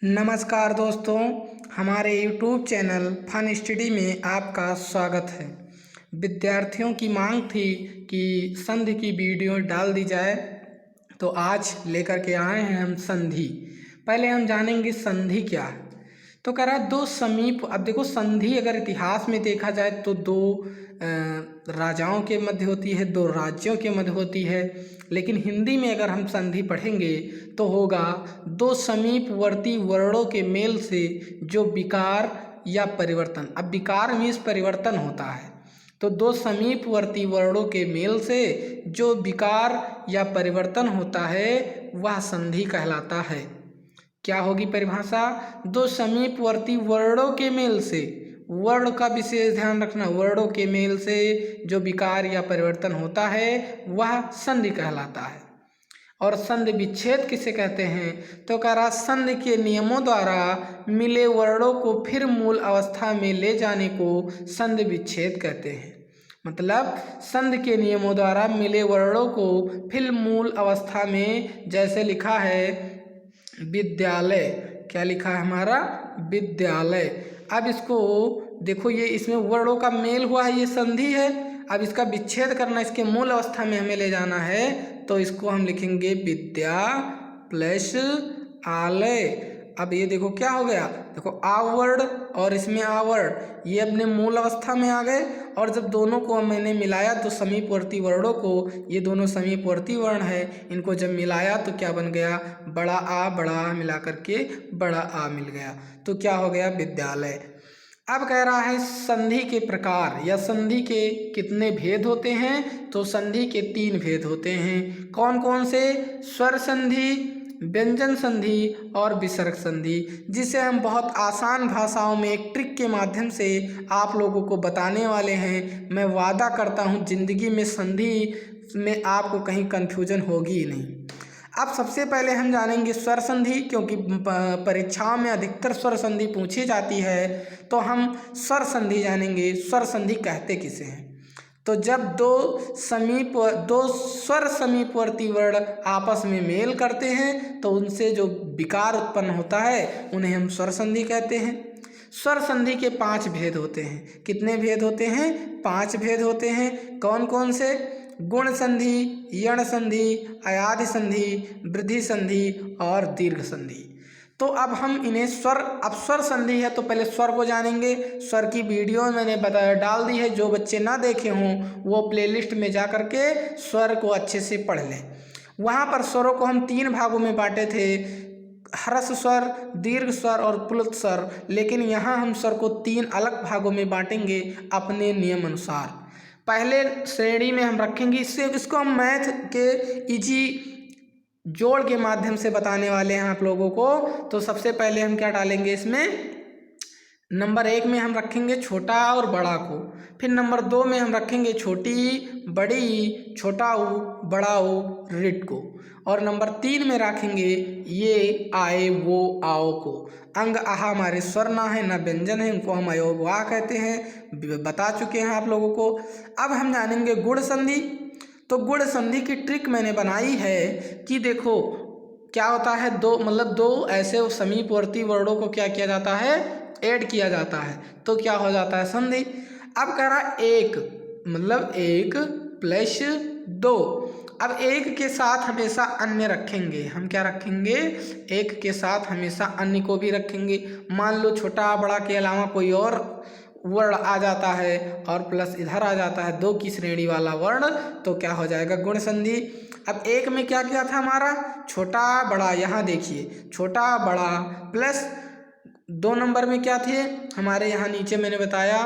नमस्कार दोस्तों, हमारे YouTube चैनल फन स्टडी में आपका स्वागत है। विद्यार्थियों की मांग थी कि संधि की वीडियो डाल दी जाए, तो आज लेकर के आए हैं हम संधि। पहले हम जानेंगे संधि क्या है। तो कह रहा है दो समीप। अब देखो, संधि अगर इतिहास में देखा जाए तो दो राजाओं के मध्य होती है, दो राज्यों के मध्य होती है। लेकिन हिंदी में अगर हम संधि पढ़ेंगे तो होगा दो समीपवर्ती वर्णों के मेल से जो विकार या परिवर्तन। अब विकार मीन्स परिवर्तन होता है, तो दो समीपवर्ती वर्णों के मेल से जो विकार या परिवर्तन होता है वह संधि कहलाता है। क्या होगी परिभाषा? दो समीपवर्ती वर्णों के मेल से, वर्ण का विशेष ध्यान रखना, वर्णों के मेल से जो विकार या परिवर्तन होता है वह संधि कहलाता है। और संधि विच्छेद किसे कहते हैं? तो कह रहा संधि के नियमों द्वारा मिले वर्णों को फिर मूल अवस्था में ले जाने को संधि विच्छेद कहते हैं। मतलब संधि के नियमों द्वारा मिले वर्णों को फिर मूल अवस्था में, जैसे लिखा है विद्यालय, क्या लिखा है हमारा? विद्यालय। अब इसको देखो, ये इसमें वर्णों का मेल हुआ है, ये संधि है। अब इसका विच्छेद करना, इसके मूल अवस्था में हमें ले जाना है, तो इसको हम लिखेंगे विद्या प्लस आलय। अब ये देखो क्या हो गया, देखो आवर्ण और इसमें आवर्ण, ये अपने मूल अवस्था में आ गए। और जब दोनों को मैंने मिलाया तो समीपवर्ती वर्णों को, ये दोनों समीपवर्ती वर्ण है, इनको जब मिलाया तो क्या बन गया? बड़ा आ मिला करके बड़ा आ मिल गया, तो क्या हो गया? विद्यालय। अब कह रहा है संधि के प्रकार या संधि के कितने भेद होते हैं? तो संधि के 3 भेद होते हैं। कौन कौन से? स्वर संधि, व्यंजन संधि और विसर्ग संधि, जिसे हम बहुत आसान भाषाओं में एक ट्रिक के माध्यम से आप लोगों को बताने वाले हैं। मैं वादा करता हूँ जिंदगी में संधि में आपको कहीं कन्फ्यूजन होगी ही नहीं। अब सबसे पहले हम जानेंगे स्वर संधि, क्योंकि परीक्षाओं में अधिकतर स्वर संधि पूछी जाती है, तो हम स्वर संधि जानेंगे। स्वर संधि कहते किसे हैं? तो जब दो स्वर समीपवर्ती वर्ण आपस में मेल करते हैं तो उनसे जो विकार उत्पन्न होता है उन्हें हम स्वर संधि कहते हैं। स्वर संधि के 5 भेद होते हैं। कितने भेद होते हैं? 5 भेद होते हैं। कौन कौन से? गुण संधि, यण संधि, अयाधि संधि, वृद्धि संधि और दीर्घ संधि। तो अब हम इन्हें स्वर संधि है तो पहले स्वर को जानेंगे। स्वर की वीडियो मैंने डाल दी है, जो बच्चे ना देखे हों वो प्लेलिस्ट में जा कर के स्वर को अच्छे से पढ़ लें। वहाँ पर स्वरों को हम 3 भागों में बांटे थे, ह्रस्व स्वर, दीर्घ स्वर और प्लुत स्वर। लेकिन यहाँ हम स्वर को 3 अलग भागों में बांटेंगे अपने नियम अनुसार। पहले श्रेणी में हम रखेंगे, इसको हम मैथ के इजी जोड़ के माध्यम से बताने वाले हैं आप लोगों को। तो सबसे पहले हम क्या डालेंगे इसमें? नंबर 1 में हम रखेंगे छोटा और बड़ा को, फिर नंबर 2 में हम रखेंगे छोटी, बड़ी, छोटा ऊ, बड़ा ऊ, रिट को, और नंबर 3 में रखेंगे ये आए वो आओ को। अंग आहा हमारे स्वर ना है ना व्यंजन है, उनको हम अयोग वाह कहते हैं, बता चुके हैं आप लोगों को। अब हम जानेंगे गुण संधि। तो गुण संधि की ट्रिक मैंने बनाई है कि देखो क्या होता है, दो ऐसे समीपवर्ती वर्णों को क्या किया जाता है? ऐड किया जाता है, तो क्या हो जाता है? संधि। अब कह रहा एक, मतलब 1 प्लस 2। अब एक के साथ हमेशा अन्य रखेंगे। हम क्या रखेंगे? एक के साथ हमेशा अन्य को भी रखेंगे। मान लो छोटा बड़ा के अलावा कोई और वर्ण आ जाता है और प्लस इधर आ जाता है 2 की श्रेणी वाला वर्ण, तो क्या हो जाएगा? गुण संधि। अब एक में क्या किया था हमारा? छोटा बड़ा, यहाँ देखिए छोटा बड़ा, प्लस 2 नंबर में क्या थे हमारे? यहाँ नीचे मैंने बताया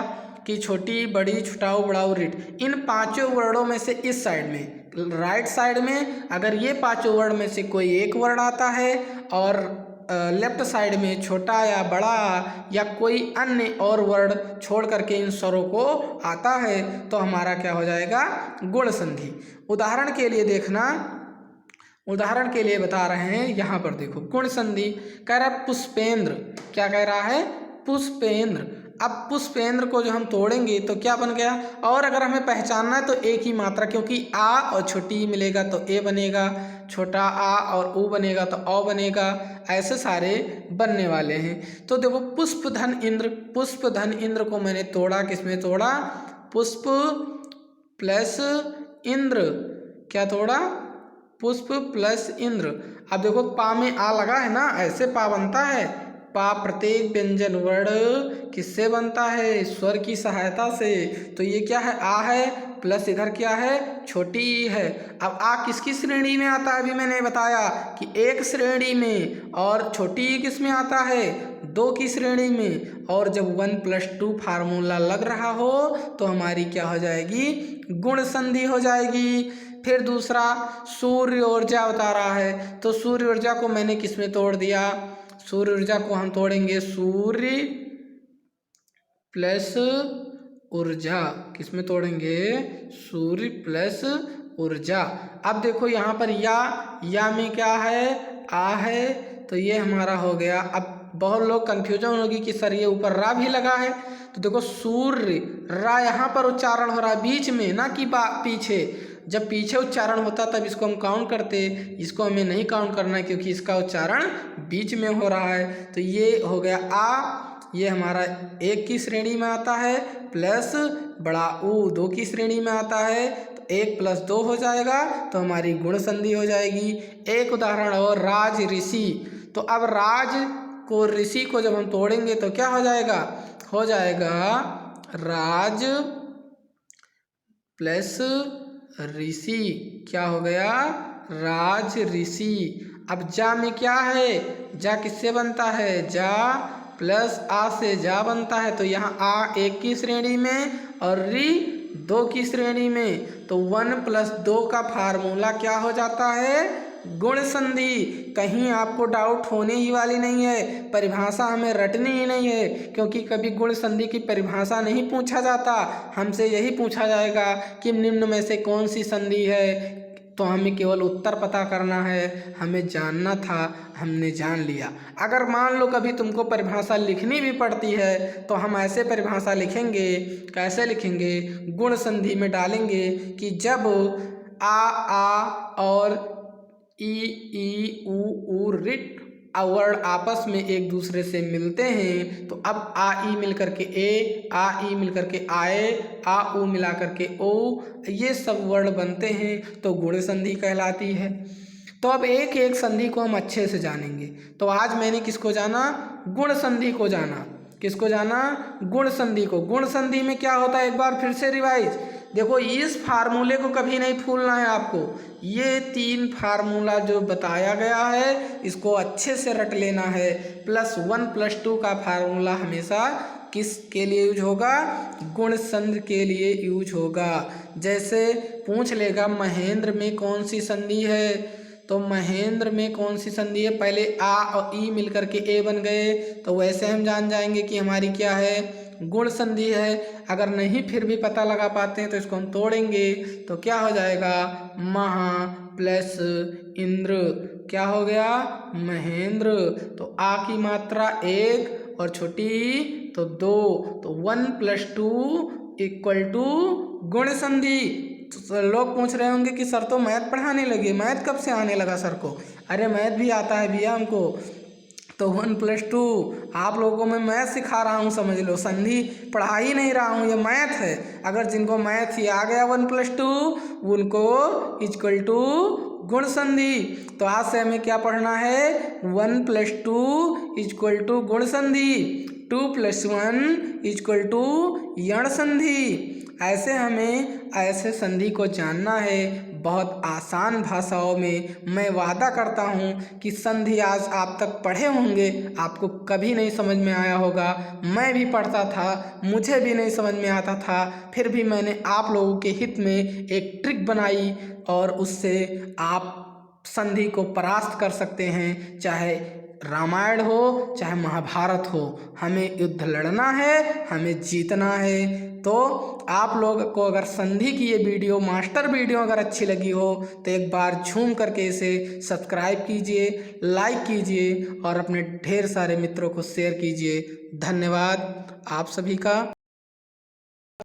कि छोटी, बड़ी, छोटाऊ, बड़ाऊ, रिट। इन 5 वर्णों में से इस साइड में, राइट साइड में, अगर ये 5 वर्ण में से कोई एक वर्ण आता है और लेफ्ट साइड में छोटा या बड़ा या कोई अन्य और वर्ण छोड़ करके इन स्वरों को आता है, तो हमारा क्या हो जाएगा? गुण संधि। उदाहरण के लिए देखना, उदाहरण के लिए बता रहे हैं, यहाँ पर देखो गुण संधि कह रहा है पुष्पेंद्र। क्या कह रहा है? पुष्पेंद्र। अब पुष्पेंद्र को जो हम तोड़ेंगे तो क्या बन गया, और अगर हमें पहचानना है तो एक ही मात्रा, क्योंकि आ और छोटी ई मिलेगा तो ए बनेगा, छोटा आ और ऊ बनेगा तो औ बनेगा, ऐसे सारे बनने वाले हैं। तो देखो पुष्पधन इंद्र को मैंने तोड़ा, किसमें तोड़ा, पुष्प प्लस इंद्र, क्या तोड़ा, पुष्प प्लस इंद्र। अब देखो पा में आ लगा है ना, ऐसे पा बनता है। पा प्रत्येक व्यंजन वर्ण किससे बनता है, स्वर की सहायता से। तो ये क्या है, आ है, प्लस इधर क्या है, छोटी ई है। अब आ किसकी श्रेणी में आता है, अभी मैंने बताया कि एक श्रेणी में, और छोटी ई किस में आता है, दो की श्रेणी में। और जब 1+2 फार्मूला लग रहा हो तो हमारी क्या हो जाएगी, गुण संधि हो जाएगी। फिर दूसरा सूर्य ऊर्जा बता रहा है, तो सूर्य ऊर्जा को मैंने किस में तोड़ दिया, सूर्य ऊर्जा को हम तोड़ेंगे सूर्य प्लस ऊर्जा, किस में तोड़ेंगे, सूर्य प्लस ऊर्जा। अब देखो यहाँ पर या में क्या है, आ है, तो ये हमारा हो गया। अब बहुत लोग कंफ्यूजन होगी कि सर ये ऊपर रा भी लगा है, तो देखो सूर्य, रा यहाँ पर उच्चारण हो रहा है बीच में, ना कि पीछे। जब पीछे उच्चारण होता तब इसको हम काउंट करते, इसको हमें नहीं काउंट करना है क्योंकि इसका उच्चारण बीच में हो रहा है। तो ये हो गया आ, ये हमारा एक की श्रेणी में आता है, प्लस बड़ा ऊ 2 की श्रेणी में आता है, तो 1 + 2 हो जाएगा, तो हमारी गुण संधि हो जाएगी। एक उदाहरण और, राज ऋषि। तो अब राज को ऋषि को जब हम तोड़ेंगे तो क्या हो जाएगा, हो जाएगा राज प्लस ऋषि, क्या हो गया, राज ऋषि। अब जा में क्या है, जा किससे बनता है, जा प्लस आ से जा बनता है, तो यहाँ आ 1 की श्रेणी में और री 2 की श्रेणी में, तो 1+2 का फार्मूला क्या हो जाता है, गुण संधि। कहीं आपको डाउट होने ही वाली नहीं है, परिभाषा हमें रटनी ही नहीं है, क्योंकि कभी गुण संधि की परिभाषा नहीं पूछा जाता, हमसे यही पूछा जाएगा कि निम्न में से कौन सी संधि है। तो हमें केवल उत्तर पता करना है, हमें जानना था, हमने जान लिया। अगर मान लो कभी तुमको परिभाषा लिखनी भी पड़ती है तो हम ऐसे परिभाषा लिखेंगे, कैसे लिखेंगे, गुण संधि में डालेंगे कि जब आ और ई ऊ रिट वर्ड आपस में एक दूसरे से मिलते हैं, तो अब आ ई मिल करके ए, आ ई मिल करके आए, आ ऊ मिला करके ओ, ये सब वर्ड बनते हैं, तो गुण संधि कहलाती है। तो अब एक एक संधि को हम अच्छे से जानेंगे। तो आज मैंने किसको जाना, गुण संधि को जाना। किसको जाना, गुण संधि को। गुण संधि में क्या होता है, एक बार फिर से रिवाइज देखो, इस फार्मूले को कभी नहीं भूलना है आपको। ये 3 फार्मूला जो बताया गया है इसको अच्छे से रट लेना है। +1+2 का फार्मूला हमेशा किसके लिए यूज होगा, गुण संधि के लिए यूज होगा। जैसे पूछ लेगा महेंद्र में कौन सी संधि है, तो महेंद्र में कौन सी संधि है, पहले आ और ई मिलकर के ए बन गए, तो वैसे हम जान जाएंगे कि हमारी क्या है, गुण संधि है। अगर नहीं फिर भी पता लगा पाते हैं तो इसको हम तोड़ेंगे, तो क्या हो जाएगा, महा प्लस इंद्र, क्या हो गया, महेंद्र। तो आ की मात्रा 1 और छोटी तो 2, तो 1+2 = गुण संधि। तो लोग पूछ रहे होंगे कि सर तो मैथ पढ़ाने लगे, मैथ कब से आने लगा सर को। अरे मैथ भी आता है भैया हमको, तो 1+2 आप लोगों को मैं मैथ सिखा रहा हूँ, समझ लो, संधि पढ़ा ही नहीं रहा हूँ, ये मैथ है। अगर जिनको मैथ ही आ गया 1+2 उनको = गुण संधि। तो आज से हमें क्या पढ़ना है, 1+2 = गुण संधि, 2+1 = यण संधि। ऐसे हमें ऐसे संधि को जानना है, बहुत आसान भाषाओं में। मैं वादा करता हूँ कि संधि आज आप तक पढ़े होंगे, आपको कभी नहीं समझ में आया होगा। मैं भी पढ़ता था, मुझे भी नहीं समझ में आता था, फिर भी मैंने आप लोगों के हित में एक ट्रिक बनाई और उससे आप संधि को परास्त कर सकते हैं। चाहे रामायण हो चाहे महाभारत हो, हमें युद्ध लड़ना है, हमें जीतना है। तो आप लोग को अगर संधि की ये वीडियो, मास्टर वीडियो अगर अच्छी लगी हो तो एक बार झूम करके इसे सब्सक्राइब कीजिए, लाइक कीजिए और अपने ढेर सारे मित्रों को शेयर कीजिए। धन्यवाद आप सभी का।